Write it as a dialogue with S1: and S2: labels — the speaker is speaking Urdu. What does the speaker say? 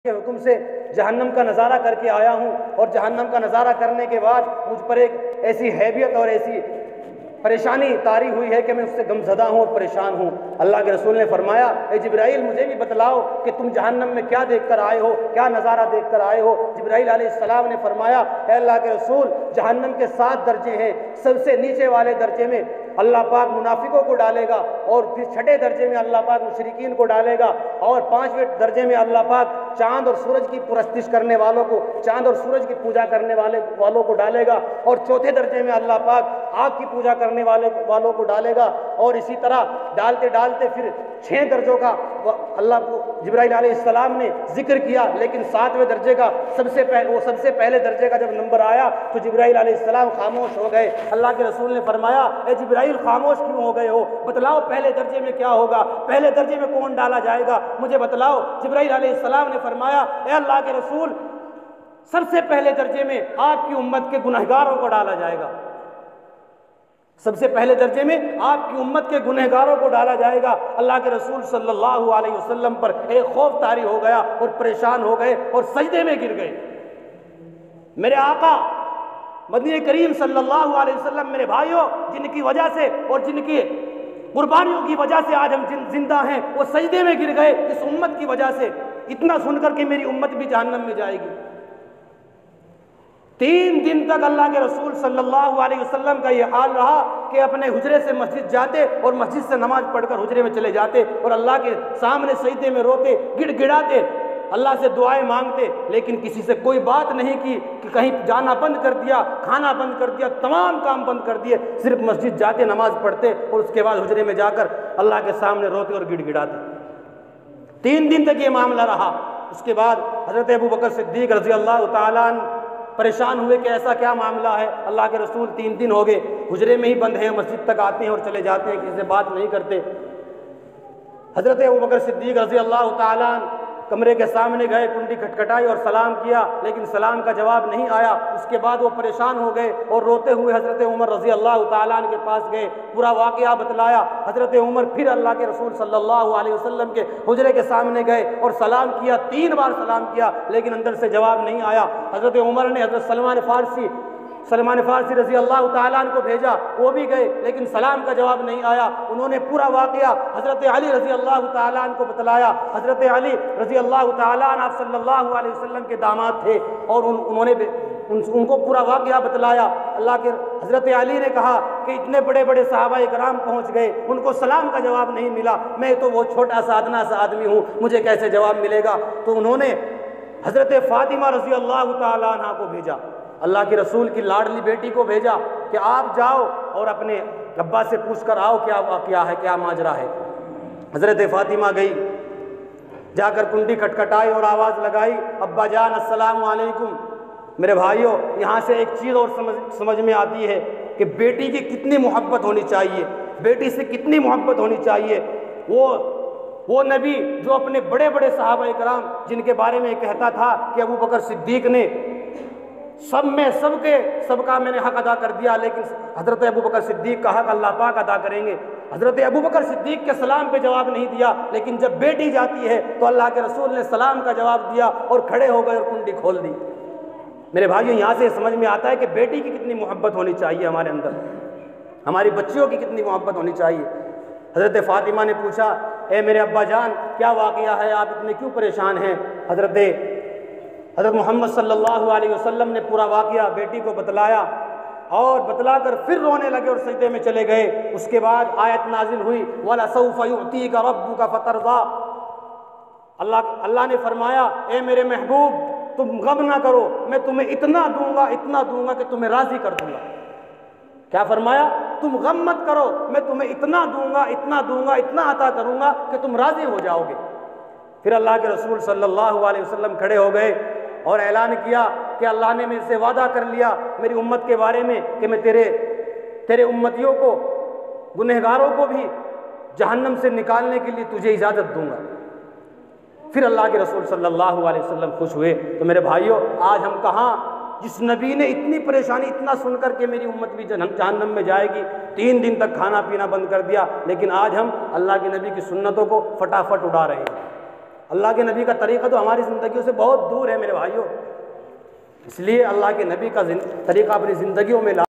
S1: کے حکم سے جہنم کا نظارہ کر کے آیا ہوں، اور جہنم کا نظارہ کرنے کے بعد مجھ پر ایک ایسی حیبیت اور ایسی پریشانی طاری ہوئی ہے کہ میں اس سے غمزدہ ہوں اور پریشان ہوں۔ اللہ کے رسول نے فرمایا، اے جبرائیل مجھے بھی بتلاؤ کہ تم جہنم میں کیا دیکھ کر آئے ہو، کیا نظارہ دیکھ کر آئے ہو۔ جبرائیل علیہ السلام نے فرمایا، اے اللہ کے رسول، جہنم کے 7 درجے ہیں، سب سے نیچے والے درجے میں اللہ پاک منافقوں کو ڈالے گا، اور پھر 6 درجے میں اللہ پاک مشرکین کو ڈالے گا، اور 5ویں درجے میں اللہ پاک چاند اور سورج کی پرستش کرنے والوں کو، چاند اور سورج کی پوجا کرنے والوں کو ڈالے گا، اور 4تھے درجے میں اللہ پاک آگ کی پوجا کرنے والوں کو ڈالے گا، اور اسی طرح ڈالتے ڈالتے پھر 6 درجوں کا اللہ کو جبرائیل علیہ السلام نے ذکر کیا، لیکن 7ویں درجے کا سب سے پہلے درجے کا جب نمبر آیا تو جبرائیل علیہ السلام خاموش ہو گئے۔ اللہ کے رسول نے فرمایا، اے جبرائیل خاموش کیوں ہو گئے ہو؟ بتلاؤ پہلے درجے میں کیا ہوگا، پہلے درجے میں کون ڈالا جائے گا، مجھے بتلاؤ۔ جبرائیل علیہ السلام نے فرمایا، اے اللہ کے رسول، سب سے پہلے درجے میں آپ کی امت کے گنہگاروں کو ڈالا جائے گا، سب سے پہلے درجے میں آپ کی امت کے گنہگاروں کو ڈالا جائے گا۔ اللہ کے رسول صلی اللہ علیہ وسلم پر ایک خوف طاری ہو گیا اور پریشان ہو گئے اور سجدے میں گر گئے۔ میرے آقا مدنی کریم صلی اللہ علیہ وسلم، میرے بھائیوں، جن کی وجہ سے اور جن کی قربانیوں کی وجہ سے آج ہم زندہ ہیں، وہ سجدے میں گر گئے اس امت کی وجہ سے، اتنا سن کر کہ میری امت بھی جہنم میں جائے گی۔ 3 دن تک اللہ کے رسول صلی اللہ علیہ وسلم کا یہ حال رہا کہ اپنے حجرے سے مسجد جاتے اور مسجد سے نماز پڑھ کر حجرے میں چلے جاتے اور اللہ کے سامنے سجدے میں روتے، گڑ گڑاتے، اللہ سے دعائیں مانگتے، لیکن کسی سے کوئی بات نہیں کی کہ کہیں جانا بند کر دیا، کھانا بند کر دیا، تمام کام بند کر دیے، صرف مسجد جاتے، نماز پڑھتے اور اس کے بعد حجرے میں جا کر اللہ کے سامنے روتے اور گڑ گڑاتے۔ 3 دن تک یہ معاملہ رہا۔ اس کے بعد حضرت ابوبکر صدیق رضی اللہ تعالیٰ عنہ پریشان ہوئے کہ ایسا کیا معاملہ ہے، اللہ کے رسول 3 دن ہو گئے حجرے میں ہی بند ہیں، مسجد تک آتے ہیں اور چلے جاتے ہیں، کسی سے بات نہیں کرتے۔ حضرت ابوبکر صدیق رضی اللہ تعالیٰ عنہ کمرے کے سامنے گئے، کنڈی کھٹکھٹائی اور سلام کیا، لیکن سلام کا جواب نہیں آیا۔ اس کے بعد وہ پریشان ہو گئے اور روتے ہوئے حضرت عمر رضی اللہ تعالیٰ عنہ کے پاس گئے، پورا واقعہ بتلایا۔ حضرت عمر پھر اللہ کے رسول صلی اللہ علیہ وسلم کے حجرے کے سامنے گئے اور سلام کیا، 3 بار سلام کیا، لیکن اندر سے جواب نہیں آیا۔ حضرت عمر نے حضرت سلمان فارسی رضی اللہ تعالیٰ عنہ کو بھیجا، وہ بھی گئے، لیکن سلام کا جواب نہیں آیا۔ انہوں نے پورا واقعہ حضرت علی رضی اللہ تعالیٰ عنہ کو بتلایا۔ حضرت علی رضی اللہ تعالیٰ عنہ آپ صلی اللہ علیہ وسلم کے داماد تھے، اور انہوں نے ان کو پورا واقعہ بتلایا۔ اللہ کے حضرت علی نے کہا کہ اتنے بڑے بڑے صحابہ کرام پہنچ گئے، ان کو سلام کا جواب نہیں ملا، میں تو وہ چھوٹا سا ادنا سا آدمی ہوں، مجھے کیسے جواب ملے گا؟ تو انہوں نے حضرت فاطمہ رضی اللہ تعالیٰ عنہ کو بھیجا، اللہ کے رسول کی لاڈلی بیٹی کو بھیجا کہ آپ جاؤ اور اپنے ابا سے پوچھ کر آؤ کیا واقعہ ہے، کیا ماجرا ہے۔ حضرت فاطمہ گئی، جا کر کنڈی کھٹکھٹائی اور آواز لگائی، ابا جان السلام علیکم۔ میرے بھائیوں، یہاں سے ایک چیز اور سمجھ میں آتی ہے کہ بیٹی کی کتنی محبت ہونی چاہیے، بیٹی سے کتنی محبت ہونی چاہیے۔ وہ نبی جو اپنے بڑے بڑے صحابہ کرام جن کے بارے میں کہتا تھا کہ ابوبکر صدیق نے سب کا میں نے حق ادا کر دیا، لیکن حضرت ابوبکر صدیق کا حق اللہ پاک ادا کریں گے۔ حضرت ابوبکر صدیق کے سلام پہ جواب نہیں دیا، لیکن جب بیٹی جاتی ہے تو اللہ کے رسول نے سلام کا جواب دیا اور کھڑے ہو گئے اور کنڈی کھول دی۔ میرے بھائیوں، یہاں سے سمجھ میں آتا ہے کہ بیٹی کی کتنی محبت ہونی چاہیے ہمارے اندر، ہماری بچیوں کی کتنی محبت ہونی چاہیے۔ حضرت فاطمہ نے پوچھا، اے میرے ابا جان کیا واقعہ ہے، آپ اتنے کیوں پریشان ہیں؟ حضرت محمد صلی اللہ علیہ وسلم نے پورا واقعہ بیٹی کو بتلایا، اور بتلا کر پھر رونے لگے اور سجدے میں چلے گئے۔ اس کے بعد آیت نازل ہوئی، وَلَسَوْفَ يُعْطِيكَ رَبُّكَ فَتَرْضَىٰ۔ اللہ نے فرمایا، اے میرے محبوب تم غم نہ کرو، میں تمہیں اتنا دوں گا کہ تمہیں راضی کر دوں گا۔ کیا فرمایا؟ تم غم مت کرو، میں تمہیں اتنا دوں گا، اتنا عطا کروں گا کہ تم راضی ہو جاؤ گے۔ پھر اللہ کے رسول صلی اللہ علیہ وسلم کھڑے ہو گئے اور اعلان کیا کہ اللہ نے میرے سے وعدہ کر لیا میری امت کے بارے میں کہ میں تیرے امتیوں کو، گنہگاروں کو بھی جہنم سے نکالنے کے لیے تجھے اجازت دوں گا۔ پھر اللہ کے رسول صلی اللہ علیہ وسلم خوش ہوئے۔ تو میرے بھائیوں، آج ہم کہاں، جس نبی نے اتنی پریشانی اتنا سن کر کے میری امت بھی جہنم میں جائے گی، 3 دن تک کھانا پینا بند کر دیا، لیکن آج ہم اللہ کے نبی کی سنتوں کو فٹافٹ اڑا رہے ہیں۔ اللہ کے نبی کا طریقہ تو ہماری زندگیوں سے بہت دور ہے میرے بھائیوں، اس لیے اللہ کے نبی کا طریقہ اپنی زندگیوں میں لا